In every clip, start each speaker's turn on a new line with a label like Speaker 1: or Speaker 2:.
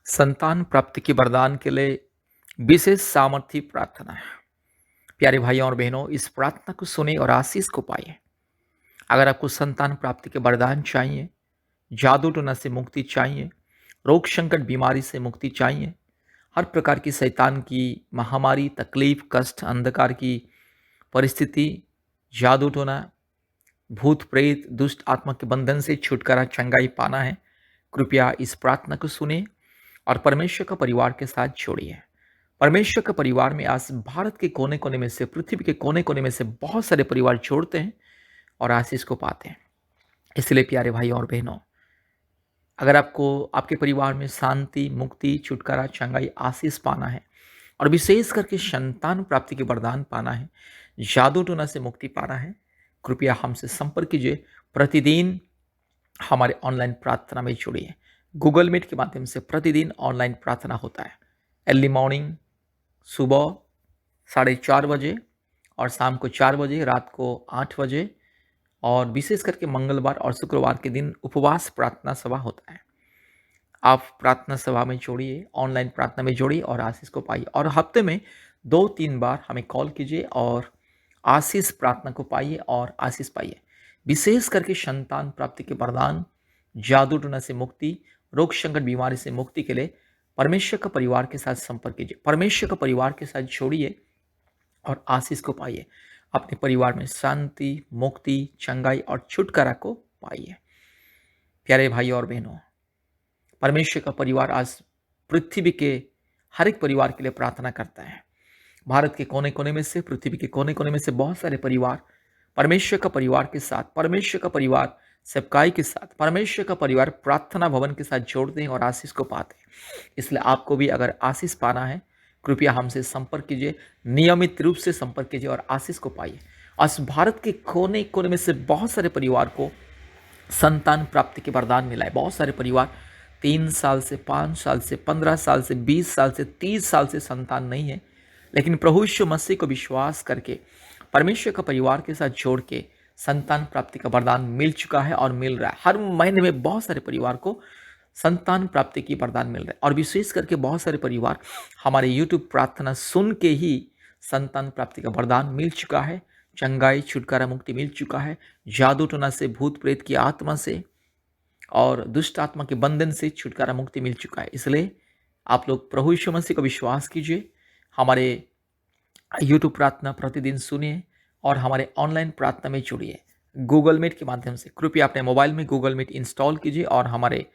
Speaker 1: संतान प्राप्ति के वरदान के लिए विशेष सामर्थ्य प्रार्थना है। प्यारे भाइयों और बहनों, इस प्रार्थना को सुने और आशीष को पाइए। अगर आपको संतान प्राप्ति के वरदान चाहिए, जादू टोना से मुक्ति चाहिए, रोग संकट बीमारी से मुक्ति चाहिए, हर प्रकार की शैतान की महामारी, तकलीफ, कष्ट, अंधकार की परिस्थिति, जादू टोना, भूत प्रेत, दुष्ट आत्मा के बंधन से छुटकारा, चंगाई पाना है, कृपया इस प्रार्थना को सुने और परमेश्वर का परिवार के साथ जोड़िए। परमेश्वर के परिवार में आज भारत के कोने-कोने में से, पृथ्वी के कोने-कोने में से बहुत सारे परिवार जोड़ते हैं और आशीष को पाते हैं। इसलिए प्यारे भाइयों और बहनों, अगर आपको आपके परिवार में शांति, मुक्ति, छुटकारा, चंगाई, आशीष पाना है और विशेष करके संतान प्राप्ति के वरदान पाना है, जादू टोना से मुक्ति पाना है, कृपया हमसे संपर्क कीजिए। प्रतिदिन हमारे ऑनलाइन प्रार्थना में जुड़िए। गूगल मीट के माध्यम से प्रतिदिन ऑनलाइन प्रार्थना होता है। अर्ली मॉर्निंग, सुबह 4:30 बजे और शाम को 4 बजे, रात को 8 बजे और विशेष करके मंगलवार और शुक्रवार के दिन उपवास प्रार्थना सभा होता है। आप प्रार्थना सभा में जोड़िए, ऑनलाइन प्रार्थना में जोड़िए और आशीष को पाइए। और हफ्ते में 2-3 बार हमें कॉल कीजिए और आशीष प्रार्थना को पाइए और आशीष पाइए। विशेष करके संतान प्राप्ति के वरदान, जादू टोना से मुक्ति, रोग संकट बीमारी से मुक्ति के लिए परमेश्वर का परिवार के साथ संपर्क कीजिए। परमेश्वर का परिवार के साथ जोड़िए और आशीष को पाइए। अपने परिवार में शांति, मुक्ति, चंगाई और छुटकारा को पाइए। प्यारे भाई और बहनों, परमेश्वर का परिवार आज पृथ्वी के हर एक परिवार के लिए प्रार्थना करता है। भारत के कोने-कोने में से, पृथ्वी के कोने-कोने में से बहुत सारे परिवार परमेश्वर का परिवार के साथ, परमेश्वर का परिवार सेवकाई के साथ, परमेश्वर का परिवार प्रार्थना भवन के साथ जोड़ते हैं और आशीष को पाते हैं। इसलिए आपको भी अगर आशीष पाना है, कृपया हमसे संपर्क कीजिए, नियमित रूप से संपर्क कीजिए और आशीष को पाइए। आज भारत के कोने-कोने में से बहुत सारे परिवार को संतान प्राप्ति के वरदान मिला है। बहुत सारे परिवार 3 साल से, 5 साल से, 15 साल से, 20 साल से, 30 साल से संतान नहीं है, लेकिन प्रभु यीशु मसीह को विश्वास करके परमेश्वर का परिवार के साथ जोड़ के संतान प्राप्ति का वरदान मिल चुका है और मिल रहा है। हर महीने में बहुत सारे परिवार को संतान प्राप्ति की वरदान मिल रहा है और विशेष करके बहुत सारे परिवार हमारे यूट्यूब प्रार्थना सुन के ही संतान प्राप्ति का वरदान मिल चुका है, चंगाई, छुटकारा, मुक्ति मिल चुका है, जादू टोना से, भूत प्रेत की आत्मा से और दुष्ट आत्मा के बंधन से छुटकारा, मुक्ति मिल चुका है। इसलिए आप लोग प्रभु यीशु मसीह को विश्वास कीजिए, हमारे यूट्यूब प्रार्थना प्रतिदिन सुनिए और हमारे ऑनलाइन प्रार्थना में जुड़िए। गूगल मीट के माध्यम से कृपया अपने मोबाइल में गूगल मीट इंस्टॉल कीजिए और हमारे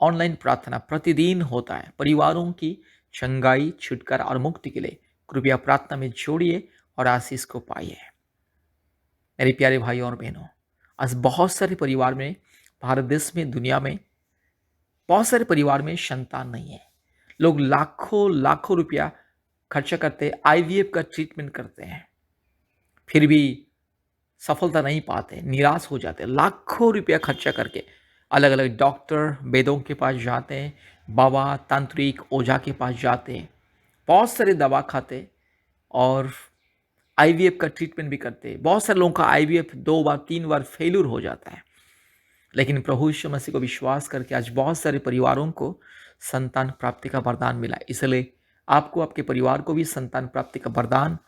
Speaker 1: ऑनलाइन प्रार्थना प्रतिदिन होता है। परिवारों की चंगाई, छुटकारा और मुक्ति के लिए कृपया प्रार्थना में जोड़िए और आशीष को पाइए। मेरे प्यारे भाइयों और बहनों, आज बहुत सारे परिवार में, भारत देश में, दुनिया में बहुत सारे परिवार में संतान नहीं है। लोग लाखों लाखों रुपया खर्चा करते, आईवीएफ का ट्रीटमेंट करते हैं, फिर भी सफलता नहीं पाते, निराश हो जाते। लाखों रुपया खर्चा करके अलग अलग डॉक्टर, वेदों के पास जाते हैं, बाबा, तांत्रिक, ओझा के पास जाते हैं, बहुत सारे दवा खाते और आईवीएफ का ट्रीटमेंट भी करते हैं। बहुत सारे लोगों का आईवीएफ 2 बार 3 बार फेल्यूर हो जाता है, लेकिन प्रभु यीशु मसीह को विश्वास करके आज बहुत सारे परिवारों को संतान प्राप्ति का वरदान मिला है। इसलिए आपको, आपके परिवार को भी संतान प्राप्ति का वरदान,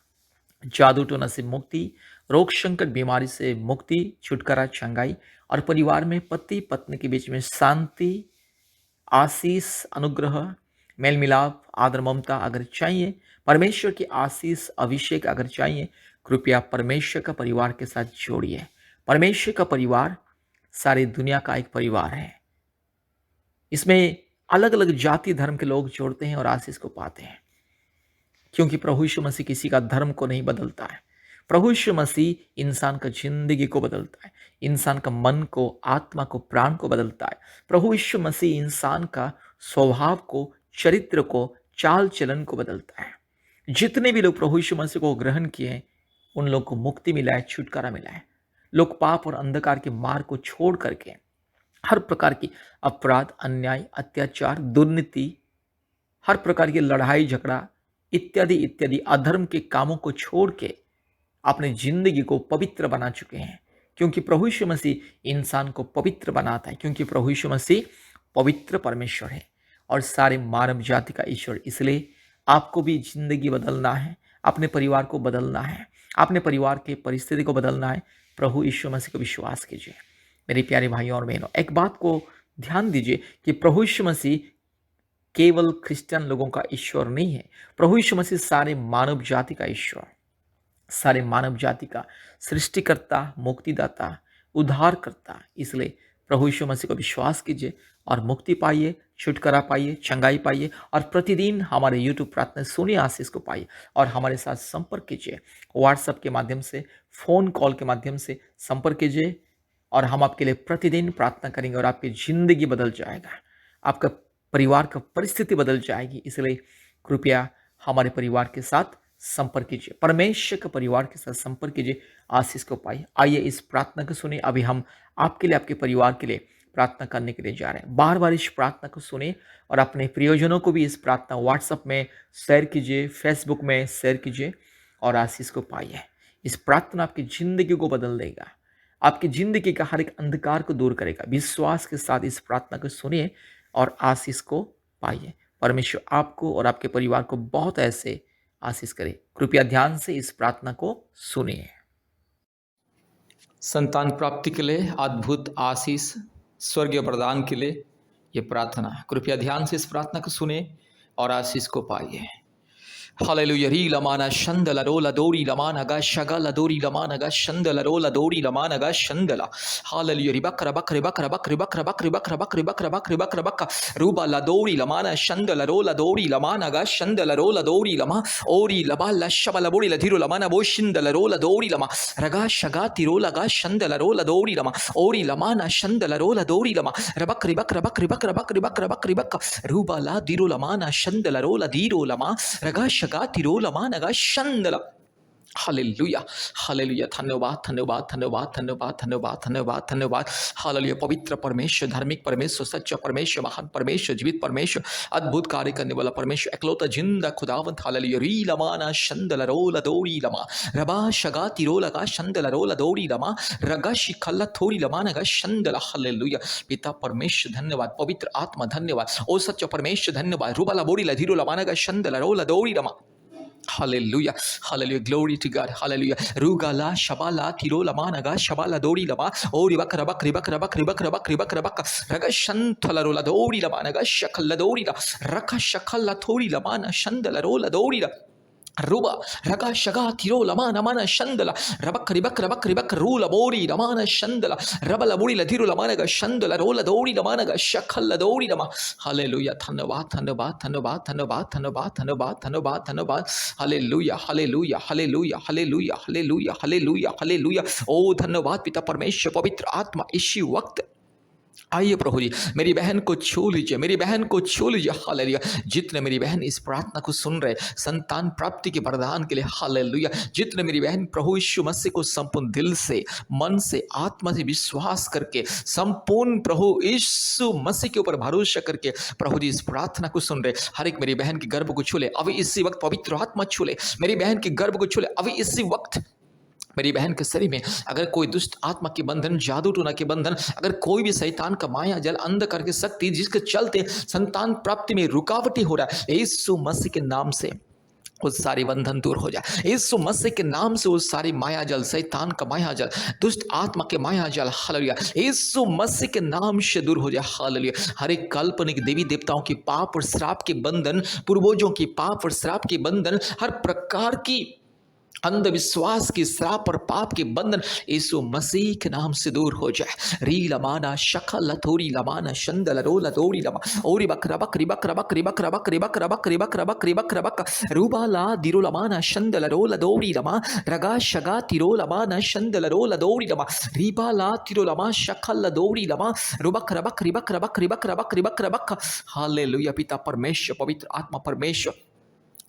Speaker 1: जादू टोना से मुक्ति, रोग संकट बीमारी से मुक्ति, छुटकारा, चंगाई और परिवार में पति पत्नी के बीच में शांति, आशीष, अनुग्रह, मेल मिलाप, आदर, ममता अगर चाहिए, परमेश्वर की आशीष, अभिषेक अगर चाहिए, कृपया परमेश्वर का परिवार के साथ जोड़िए। परमेश्वर का परिवार सारी दुनिया का एक परिवार है। इसमें अलग अलग जाति धर्म के लोग जोड़ते हैं और आशीष को पाते हैं, क्योंकि प्रभु यीशु मसीह किसी का धर्म को नहीं बदलता है। प्रभु यीशु मसीह इंसान का जिंदगी को बदलता है, इंसान का मन को, आत्मा को, प्राण को बदलता है। प्रभु यीशु मसीह इंसान का स्वभाव को, चरित्र को, चाल चलन को बदलता है। जितने भी लोग प्रभु यीशु मसीह को ग्रहण किए, उन लोगों को मुक्ति मिला है, छुटकारा मिला है। लोग पाप और अंधकार के मार्ग को छोड़ करके हर प्रकार की अपराध, अन्याय, अत्याचार, दुर्नीति, हर प्रकार की लड़ाई झगड़ा इत्यादि इत्यादि अधर्म के कामों को छोड़ के अपनी जिंदगी को पवित्र बना चुके हैं, क्योंकि प्रभु यीशु मसीह इंसान को पवित्र बनाता है, क्योंकि प्रभु यीशु मसीह पवित्र परमेश्वर है और सारे मानव जाति का ईश्वर। इसलिए आपको भी ज़िंदगी बदलना है, अपने परिवार को बदलना है, अपने परिवार की परिस्थिति को बदलना है। प्रभु यीशु मसीह को विश्वास कीजिए। मेरे प्यारे भाइयों और बहनों, एक बात को ध्यान दीजिए कि प्रभु यीशु मसीह केवल क्रिश्चियन लोगों का ईश्वर नहीं है। प्रभु यीशु मसीह सारे मानव जाति का ईश्वर, सारे मानव जाति का सृष्टिकर्ता, मुक्तिदाता, उद्धारकर्ता। इसलिए प्रभु यीशु मसीह को विश्वास कीजिए और मुक्ति पाइए, छुटकारा पाइए, चंगाई पाइए और प्रतिदिन हमारे यूट्यूब प्रार्थना सुनिए, आशीष को पाइए और हमारे साथ संपर्क कीजिए। व्हाट्सएप के माध्यम से, फ़ोन कॉल के माध्यम से संपर्क कीजिए और हम आपके लिए प्रतिदिन प्रार्थना करेंगे और आपकी ज़िंदगी बदल जाएगा, आपका परिवार का परिस्थिति बदल जाएगी। इसलिए कृपया हमारे परिवार के साथ संपर्क कीजिए, परमेश्वर के परिवार के साथ संपर्क कीजिए, आशीष को पाइए। आइए इस प्रार्थना को सुनिए। अभी हम आपके लिए, आपके परिवार के लिए प्रार्थना करने के लिए जा रहे हैं। बार बार इस प्रार्थना को सुनिए और अपने प्रियजनों को भी इस प्रार्थना व्हाट्सएप में शेयर कीजिए, फेसबुक में शेयर कीजिए और आशीष को पाइए। इस प्रार्थना आपकी ज़िंदगी को बदल देगा, आपकी ज़िंदगी का हर एक अंधकार को दूर करेगा। विश्वास के साथ इस प्रार्थना को सुनिए और आशीष को पाइए। परमेश्वर आपको और आपके परिवार को बहुत ऐसे आशीष करे। कृपया ध्यान से इस प्रार्थना को सुनिए। संतान प्राप्ति के लिए अद्भुत आशीष, स्वर्गीय वरदान के लिए ये प्रार्थना है। कृपया ध्यान से इस प्रार्थना को सुने और आशीष को पाइए। हालेलुया री लमाना शंदला रोला दोरी लमाना गा शगला दोरी लमाना गा शंदला रोला दोरी लमाना गा शंदला। हालेलुया रिबक रबक रिबक रबक रिबक रबक रिबक रबक रिबक रबक रिबक रबक रूबा ला दोरी लमाना शंदला रोला दोरी लमाना गा शंदला रोला दोरी लमा ओरी लबा ला शबला बोरी ला धीरो लमाना बो शिंदला रोला दोरी लमा रगा शगा तिरोला गा शंदला रोला दोरी लमा ओरी लमाना शंदला रोला दोरी लमा रबक रिबक रबक रिबक रबक रिबक रबक रिबक रूबा ला धीरो लमाना शंदला रोला धीरो लमा रगा तिरो लमानगा शंदला। Hallelujah hallelujah. धन्यवाद धन्यवाद धन्यवाद धन्यवाद धन्यवाद धन्यवाद धन्यवाद। हालेलुया। पवित्र परमेश्वर, धार्मिक परमेश्वर, सच्चा परमेश्वर, महान परमेश्वर, जीवित परमेश्वर, अद्भुत कार्य करने वाला परमेश्वर, एकलौता जिंदा खुदावंत। हालेलुया री लमाना शंदला रोला दोरी लमा रबा शगा तिरो लगा शंदला रोला दोरी लमा रगा शिखल्ला थोड़ी लमानगा शंदला। हालेलुया। पिता परमेश्वर धन्यवाद, पवित्र आत्मा धन्यवाद, ओ सच्चा परमेश्वर धन्यवाद। रूबाला बोरी ला धीरो लमानगा शंदला रोला दोरी लमा। Hallelujah, hallelujah, glory to God, hallelujah. Rugala, Shabala, Tirola, Managa, Shabala, Dori Lama, Ori Bakarabak, Ribak, Ribak, Ribak, Ribak, Ribak, Ragashantala, Dori Lamanaga, Shakala, Dori, Raka Shakala, Tori Lamana, Shandala, Rola, Dori. Ruba raga shaga tiro lamana mana shandala rabak ribak rabak ribak rula bori lamana shandala rabala bori la tiro lamana ga shandala rola dori lamana ga shakhala dori lama. Hallelujah. धन्यवाद धन्यवाद धन्यवाद धन्यवाद धन्यवाद धन्यवाद धन्यवाद धन्यवाद। Hallelujah hallelujah hallelujah hallelujah hallelujah hallelujah hallelujah. ओ धन्यवाद पिता परमेश्वर, पवित्र आत्मा। इसी वक्त आइए प्रभु जी, मेरी बहन को छू लीजिए, मेरी बहन को छू लीजिए। हालेलुया। जितने मेरी बहन इस प्रार्थना को सुन रहे संतान प्राप्ति के वरदान के लिए, हालेलुया, जितने मेरी बहन प्रभु यीशु मसीह को संपूर्ण दिल से, मन से, आत्मा से विश्वास करके, संपूर्ण प्रभु यीशु मसीह के ऊपर भरोसा करके प्रभु जी इस प्रार्थना को सुन रहे, हर एक मेरी बहन के गर्भ को छू ले अभी इसी वक्त। पवित्र आत्मा छू ले मेरी बहन के गर्भ को छू ले अभी इसी वक्त। मेरी बहन के शरीर में अगर कोई दुष्ट आत्मा के बंधन, जादू टोना के बंधन, अगर कोई भी शैतान का माया जल, अंधकार की शक्ति जिसके चलते संतान प्राप्ति में रुकावटी हो रहा है, यीशु मसीह के नाम से वो सारी बंधन दूर हो जाए। यीशु मसीह के नाम से वो सारी माया जल, शैतान का माया जल, दुष्ट आत्मा के माया जल, हालेलुया, यीशु मसीह के नाम से दूर हो जाए। हालेलुया। हर एक काल्पनिक देवी देवताओं की पाप और श्राप के बंधन, पूर्वजों की पाप और श्राप के बंधन, हर प्रकार की अंधविश्वास की श्राप और पाप के बंधन यीशु मसीह के नाम से दूर हो जाए। री लमाना शखल थोरी लमाना शंदल रोला दोरी लमा ओरी बक रबक रिबक रबक रिबक रबक रिबक रबक रिबक रबक रिबक रबक रूबाला दिरो लमाना शंदल रोला दोरी लमा रगा शगा तिरो लमाना शंदल रोला दोरी लमा रिबाला तिरो लमा शखल दोरी लमा रुबक रबक रिबक रबक रिबक रबक रिबक रबक। हालेलुया। पिता परमेश्वर, पवित्र आत्मा परमेश्वर,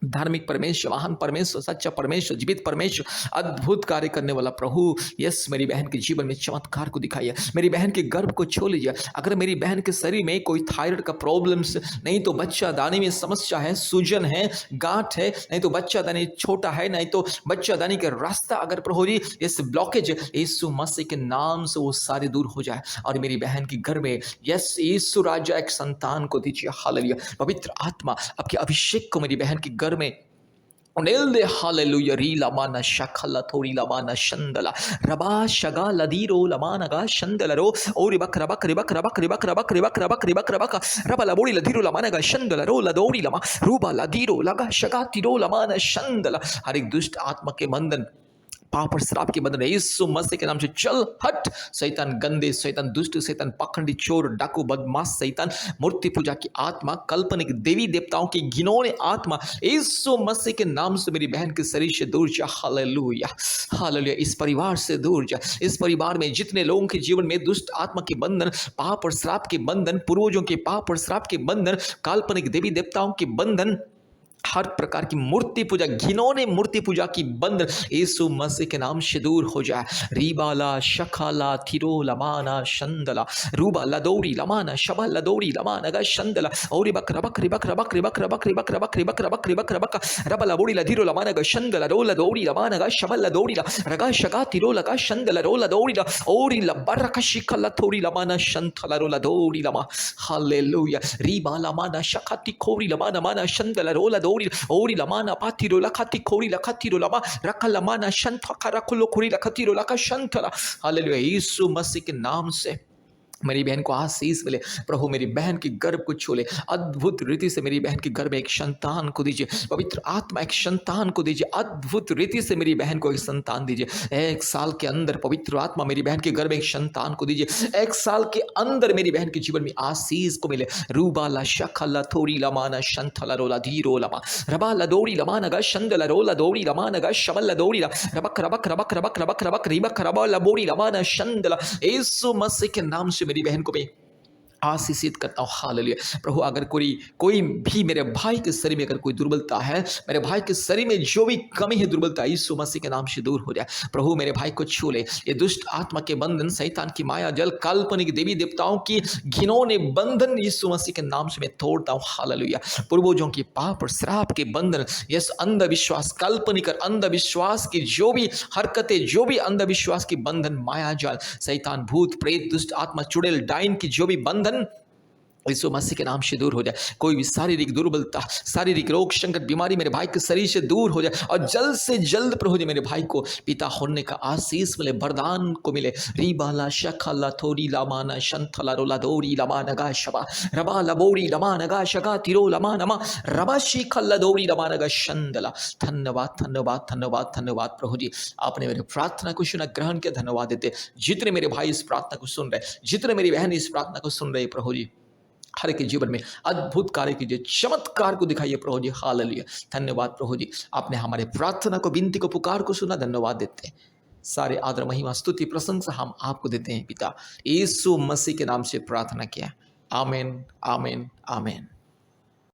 Speaker 1: धार्मिक परमेश्वर, महान परमेश्वर, सच्चा परमेश्वर, जीवित परमेश्वर, अद्भुत कार्य करने वाला प्रभु, यस मेरी बहन के जीवन में चमत्कार को दिखाइए। मेरी बहन के गर्भ को छू लीजिए। अगर मेरी बहन के शरीर में कोई थायराइड का प्रॉब्लम्स, नहीं तो बच्चा दाने में समस्या है, सूजन है, गांठ है, नहीं तो बच्चा दाने छोटा है, नहीं तो बच्चा दाने का रास्ता अगर प्रभु जी इस ब्लॉकेज यीशु मसीह के नाम से वो सारे दूर हो जाए और मेरी बहन के घर में यस यीशु राजा एक संतान को दीजिए। हालेलुया। पवित्र आत्मा आपके अभिषेक को मेरी बहन के घर में उनेल दे। हालेलुया। री लमाना शखला थोड़ी लमाना शंदला रबा शगा लदीरो लमाना गा शंदला रो ओरी बक रबक रिबक रबक रिबक रबक रिबक रबक रिबक रबक रबा लबोड़ी लदीरो लमाना गा शंदला रो लदोड़ी लमा रूबा लदीरो लगा शगा तिरो लमाना शंदला। हर एक दुष्ट आत्मा के बंधन, पाप और श्राप के बंधन यीशु मसीह के नाम से चल हट। शैतान गंदे, शैतान दुष्ट, शैतान पाखंडी, चोर, डाकू, बदमाश, शैतान मूर्ति पूजा की आत्मा, काल्पनिक देवी देवताओं की घिनौनी आत्मा यीशु मसीह के नाम से मेरी बहन के शरीर से दूर जा। हालेलुया। हालेलुया। इस परिवार से दूर जा। इस परिवार में जितने लोगों के जीवन में दुष्ट आत्मा के बंधन, पाप और श्राप के बंधन, पूर्वजों के पाप और श्राप के बंधन, काल्पनिक देवी देवताओं के बंधन, हर प्रकार की मूर्ति पूजा, घिनौने मूर्ति पूजा की बंधन यीशु मसीह के नाम से दूर हो जाए। रीबाला शखाला थिरो लमाना शंदला रूबा लदौरी लमाना शबा लदौरी लमाना गा शंदला औरी बक रबक रिबक रबक रिबक रबक रिबक रबक रिबक रबक रिबक रबक रबा लबोड़ी लधिरो लमाना गा शंदला रो लदौरी लमाना गा शबा लदौरी रगा शगा तिरो लगा शंदला रो लदौरी औरी लबरक शिखला थोरी लमाना शंथला रो लदौरी लमा। हालेलुया। रीबा लमाना शखाती खोरी लमाना माना शंदला रो लदौरी ओरी लमाना पातिरो लखाती खोरी लखातीरो लमा रखा लमाना शंथ खरकुलो खोरी लखातीरो लखा शंथला। हालेलुया। यीशु मसीह के नाम से मेरी बहन को आशीष मिले। प्रभु मेरी बहन की गर्भ को छू ले। अद्भुत रीति से मेरी बहन के गर्भ में एक संतान को दीजिए। पवित्र आत्मा एक संतान को दीजिए। अद्भुत रीति से मेरी बहन को एक संतान दीजिए। 1 साल के अंदर पवित्र आत्मा मेरी बहन के गर्भ में एक संतान को दीजिए। 1 साल के अंदर मेरी बहन के जीवन में आशीष को मिले। रूबाला शखला थोड़ी लमाना शंथला रोला धीरो लमा रबाला दौड़ी लमाना गा शंदला रोला दौड़ी लमाना गा शबला दौड़ी रबक रबक रबक रबक रबक रबक रिबक रबा लबोड़ी लमाना शंदला। यीशु मसीह के नाम से मेरी बहन को मैं आशीषित करता हूँ। हालेलुया। प्रभु अगर कोई भी मेरे भाई के शरीर में अगर कोई दुर्बलता है, मेरे भाई के शरीर में जो भी कमी है, दुर्बलता यीशु मसीह के नाम से दूर हो जाए। प्रभु मेरे भाई को छू ले। ये दुष्ट आत्मा के बंधन, शैतान की माया जल, काल्पनिक देवी देवताओं की घिनौने बंधन यीशु मसीह के नाम से मैं तोड़ता हूँ। हालेलुया। पूर्वजों की पाप और श्राप के बंधन, यस अंधविश्वास, काल्पनिक और अंधविश्वास की जो भी हरकतें, जो भी अंधविश्वास की बंधन, माया जाल, शैतान, भूत, प्रेत, दुष्ट आत्मा, चुड़ैल, डाइन की जो भी बंधन यीशु मसीह के नाम से दूर हो जाए। कोई भी शारीरिक दुर्बलता, शारीरिक रोग, संकट, बीमारी मेरे भाई के शरीर से दूर हो जाए और जल्द से जल्द प्रभु जी मेरे भाई को पिता होने का आशीष मिले, वरदान को मिले। रीबाला शखला थोड़ी लमाना शंथला रोला दौड़ी लमाना गा शबा रबा लबोड़ी लमाना गा शगा तिरो लमाना मा रबा शिखला दौड़ी लमाना गा शंदला। धन्यवाद धन्यवाद धन्यवाद धन्यवाद प्रभु जी, आपने मेरे प्रार्थना को सुना, ग्रहण किया। धन्यवाद देते जितने मेरे भाई इस प्रार्थना को सुन रहे, जितने मेरी बहन इस प्रार्थना को सुन रहे, प्रभु जी हर के जीवन में अद्भुत कार्य कीजिए, चमत्कार को दिखाइए प्रभु जी। हालेलुया। धन्यवाद प्रभु जी, आपने हमारे प्रार्थना को, विनती को, पुकार को सुना। धन्यवाद देते हैं। सारे आदर, महिमा, स्तुति, प्रशंसा हम आपको देते हैं पिता। यीशु मसीह के नाम से प्रार्थना किया। आमीन आमीन आमीन।